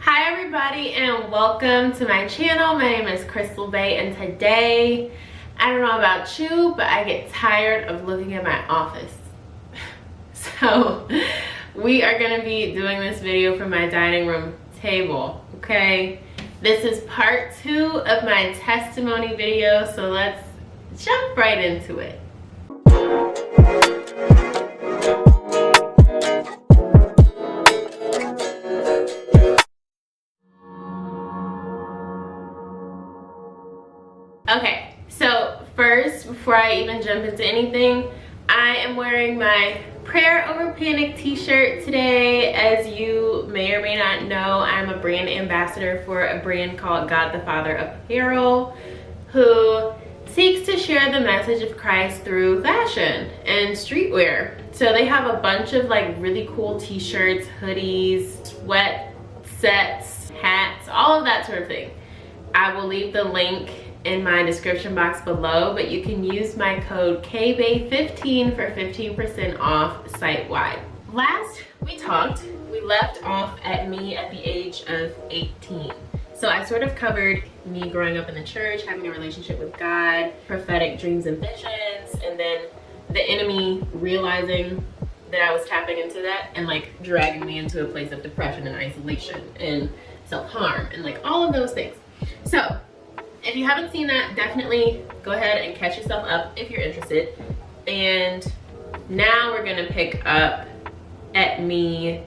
Hi everybody and welcome to my channel. My name is Krystal and today, I don't know about you, but I get tired of looking at my office. So we are going to be doing this video from my dining room table, okay? This is part 2 of my testimony video, so let's jump right into it. Okay, so first, before I even jump into anything, I am wearing my Prayer Over Panic t-shirt today. As you may or may not know, I'm a brand ambassador for a brand called God the Father Apparel, who seeks to share the message of Christ through fashion and streetwear. So they have a bunch of like really cool t-shirts, hoodies, sweat sets, hats, all of that sort of thing. I will leave the link in my description box below, but you can use my code KBAY15 for 15% off site-wide. Last we talked, we left off at me at the age of 18. So I sort of covered me growing up in the church, having a relationship with God, prophetic dreams and visions, and then the enemy realizing that I was tapping into that and like dragging me into a place of depression and isolation and self-harm and like all of those things. So if you haven't seen that, definitely go ahead and catch yourself up if you're interested. And now we're gonna pick up at me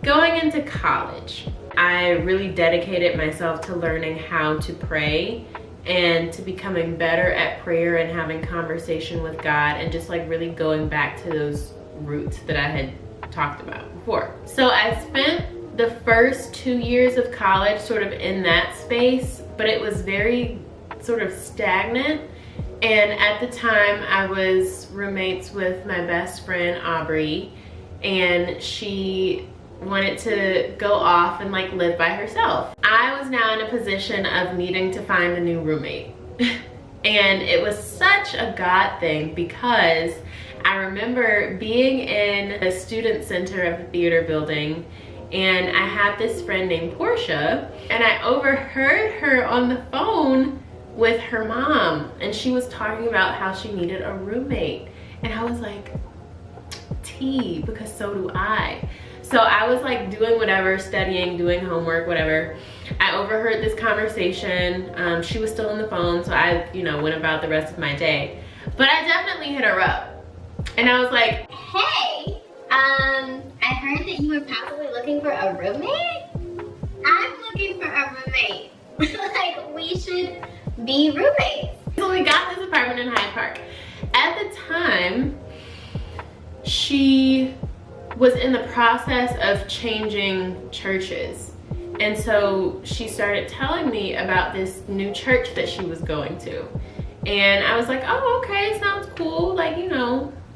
going into college. I really dedicated myself to learning how to pray and to becoming better at prayer and having conversation with God and just like really going back to those roots that I had talked about before. So I spent the first 2 years of college sort of in that space, but it was very sort of stagnant. And at the time I was roommates with my best friend Aubrey, and she wanted to go off and like live by herself. I was now in a position of needing to find a new roommate. And it was such a God thing because I remember being in the student center of the theater building, and I had this friend named Portia, and I overheard her on the phone with her mom, and she was talking about how she needed a roommate. And I was like, T, because so do I. So I was like doing whatever, studying, doing homework, whatever. I overheard this conversation. She was still on the phone, so I, went about the rest of my day. But I definitely hit her up. And I was like, hey, I heard that you were possibly looking for a roommate? I'm looking for a roommate. Like, we should be roommates. So we got this apartment in Hyde Park. At the time, she was in the process of changing churches. And so she started telling me about this new church that she was going to. And I was like, oh, okay, sounds cool. Like,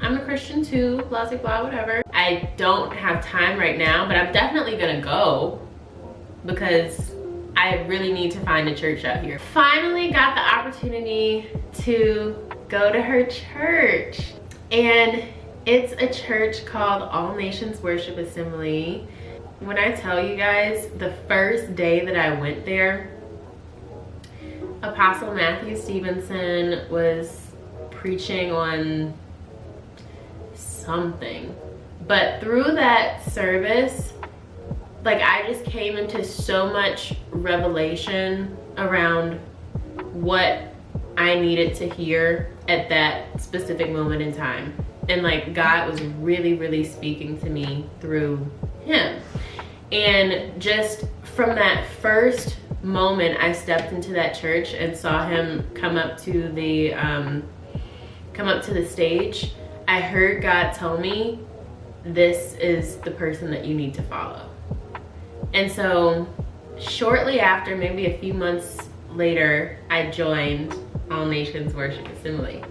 I'm a Christian too, blah, blah, blah, whatever. I don't have time right now, but I'm definitely gonna go because I really need to find a church out here. Finally got the opportunity to go to her church. And it's a church called All Nations Worship Assembly. When I tell you guys, the first day that I went there, Apostle Matthew Stevenson was preaching on something. But through that service, like I just came into so much revelation around what I needed to hear at that specific moment in time. And like God was really, really speaking to me through him. And just from that first moment I stepped into that church and saw him come up to the stage, I heard God tell me, this is the person that you need to follow. And so shortly after, maybe a few months later, I joined All Nations Worship Assembly,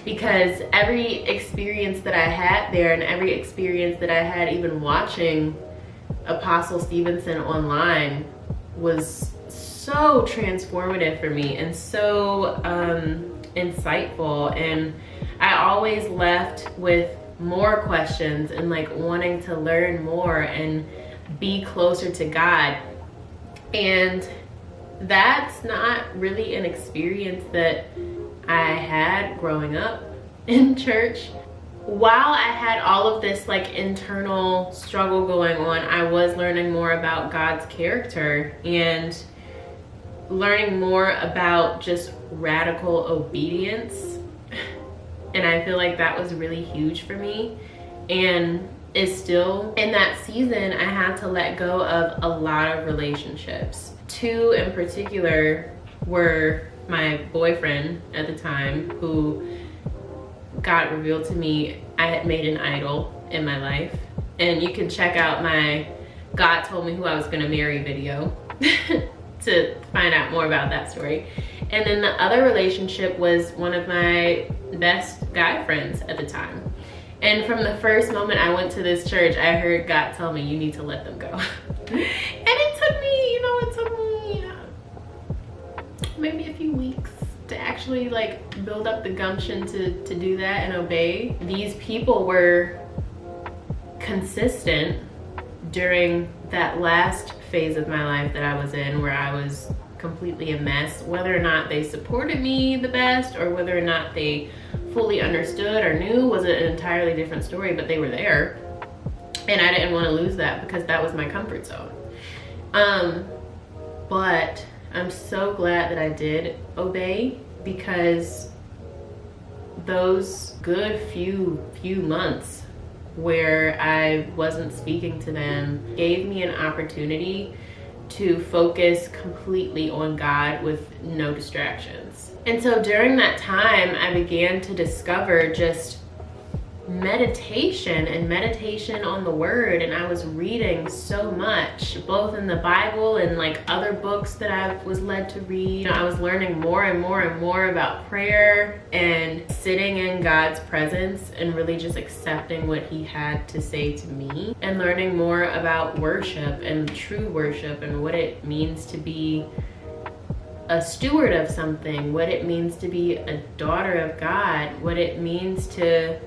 because every experience that I had there and every experience that I had even watching Apostle Stevenson online was so transformative for me and so insightful. And I always left with more questions and like wanting to learn more and be closer to God. And that's not really an experience that I had growing up in church. While I had all of this like internal struggle going on, I was learning more about God's character and learning more about just radical obedience. And I feel like that was really huge for me, and is still. In that season, I had to let go of a lot of relationships. Two in particular were my boyfriend at the time, who God revealed to me I had made an idol in my life. And you can check out my God Told Me Who I Was Gonna Marry video to find out more about that story. And then the other relationship was one of my best guy friends at the time. And from the first moment I went to this church, I heard God tell me, you need to let them go. And it took me, maybe a few weeks to actually like build up the gumption to do that and obey. These people were consistent during that last phase of my life that I was in, where I was completely a mess. Whether or not they supported me the best or whether or not they fully understood or knew was an entirely different story, but they were there. And I didn't want to lose that because that was my comfort zone. But I'm so glad that I did obey, because those good few months where I wasn't speaking to them gave me an opportunity to focus completely on God with no distractions. And so during that time, I began to discover just meditation on the word. And I was reading so much, both in the Bible and like other books that I was led to read. I was learning more and more about prayer and sitting in God's presence and really just accepting what he had to say to me, and learning more about worship and true worship and what it means to be a steward of something, what it means to be a daughter of God, what it means to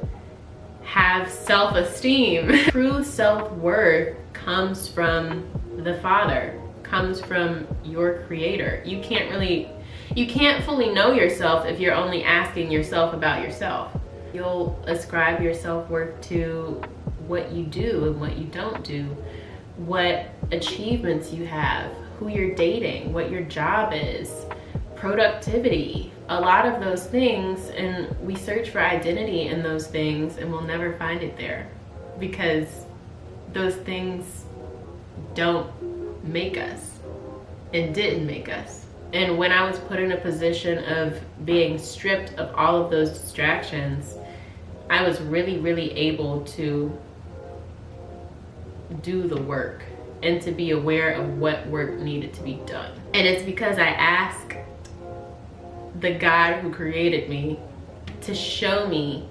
have self-esteem. True self-worth comes from the Father, comes from your Creator. You can't fully know yourself if you're only asking yourself about yourself. You'll ascribe your self-worth to what you do and what you don't do, what achievements you have, who you're dating, what your job is, productivity, a lot of those things. And we search for identity in those things and we'll never find it there, because those things don't make us and didn't make us. And when I was put in a position of being stripped of all of those distractions, I was really able to do the work and to be aware of what work needed to be done. And it's because I asked the God who created me to show me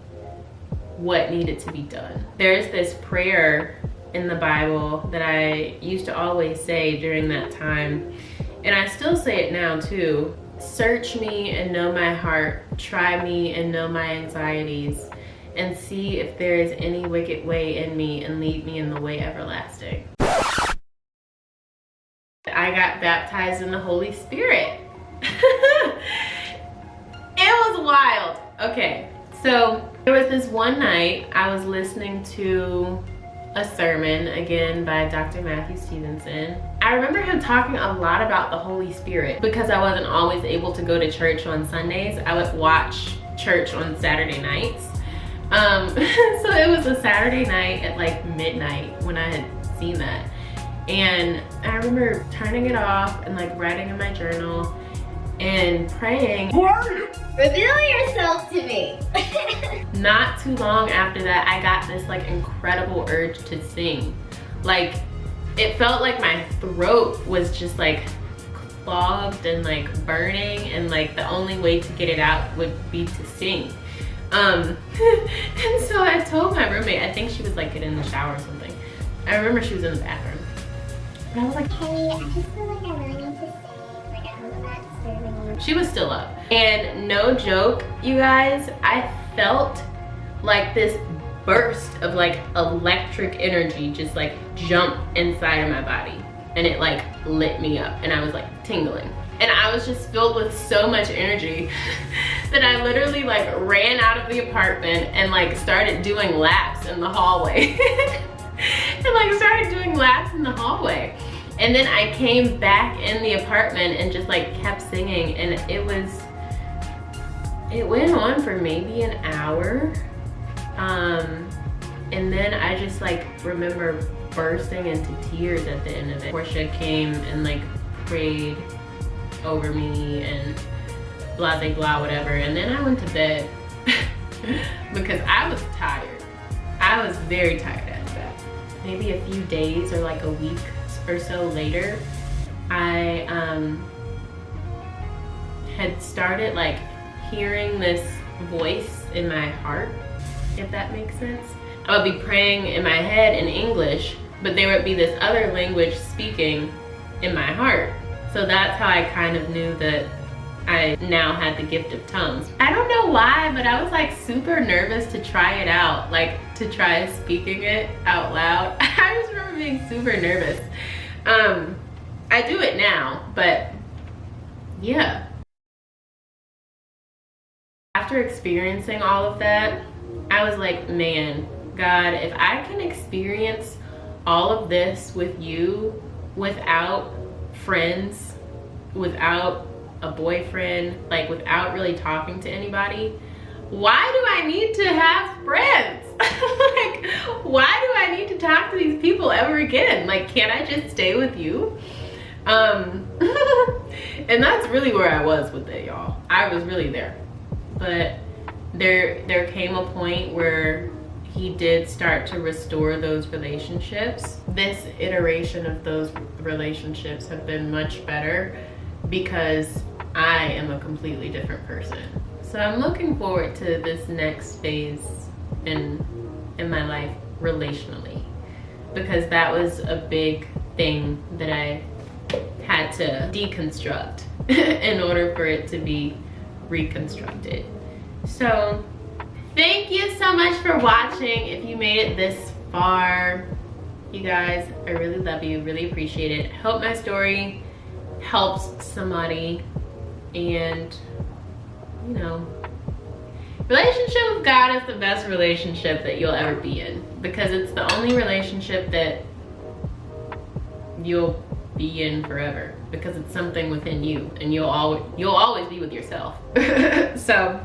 what needed to be done. There's this prayer in the Bible that I used to always say during that time, and I still say it now too. Search me and know my heart, try me and know my anxieties, and see if there is any wicked way in me, and lead me in the way everlasting. I got baptized in the Holy Spirit. It was wild. Okay, so there was this one night I was listening to a sermon, again by Dr. Matthew Stevenson. I remember him talking a lot about the Holy Spirit. Because I wasn't always able to go to church on Sundays, I would watch church on Saturday nights. So it was a Saturday night at like midnight when I had seen that. And I remember turning it off and like writing in my journal and praying. Reveal yourself to me. Not too long after that, I got this like incredible urge to sing. Like, it felt like my throat was just like clogged and like burning, and like the only way to get it out would be to sing. And so I told my roommate, I think she was like getting in the shower or something. I remember she was in the bathroom. And I was like, hey, I just feel like I really need to sing. Like, I hope I'm not disturbing you. she was still up. And no joke, you guys, I felt like this burst of like electric energy just like jump inside of my body. and it like lit me up and I was like tingling. And I was just filled with so much energy that I literally like ran out of the apartment and like started doing laps in the hallway. And like started doing laps in the hallway. And then I came back in the apartment and just like kept singing, and it went on for maybe an hour. And then I just like remember bursting into tears at the end of it. Portia came and like prayed over me and blah blah blah whatever, and then I went to bed because I was tired. I was very tired after that. Maybe a few days or like a week or so later, I had started like hearing this voice in my heart, if that makes sense. I would be praying in my head in English, but there would be this other language speaking in my heart. So that's how I kind of knew that I now had the gift of tongues. I don't know why, but I was like super nervous to try it out, like to try speaking it out loud. I just remember being super nervous. I do it now, but yeah. After experiencing all of that, I was like, man, God, if I can experience all of this with you without friends, without a boyfriend, like without really talking to anybody, why do I need to have friends? Like, why do I need to talk to these people ever again? Like, can't I just stay with you? And that's really where I was with it, y'all. I was really there. But there came a point where he did start to restore those relationships. This iteration of those relationships have been much better because I am a completely different person. So I'm looking forward to this next phase in my life relationally, because that was a big thing that I had to deconstruct in order for it to be reconstructed. So thank you so much for watching. If you made it this far, you guys, I really love you, really appreciate it. Hope my story helps somebody. And you know, relationship with God is the best relationship that you'll ever be in, because it's the only relationship that you'll be in forever, because it's something within you, and you'll always be with yourself. So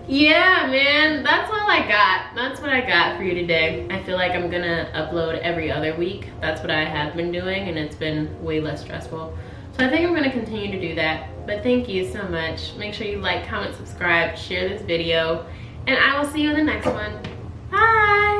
yeah, man, that's all I got. That's what I got for you today. I feel like I'm gonna upload every other week. That's what I have been doing, and it's been way less stressful. So I think I'm gonna continue to do that. But thank you so much. Make sure you like, comment, subscribe, share this video, and I will see you in the next one. Bye.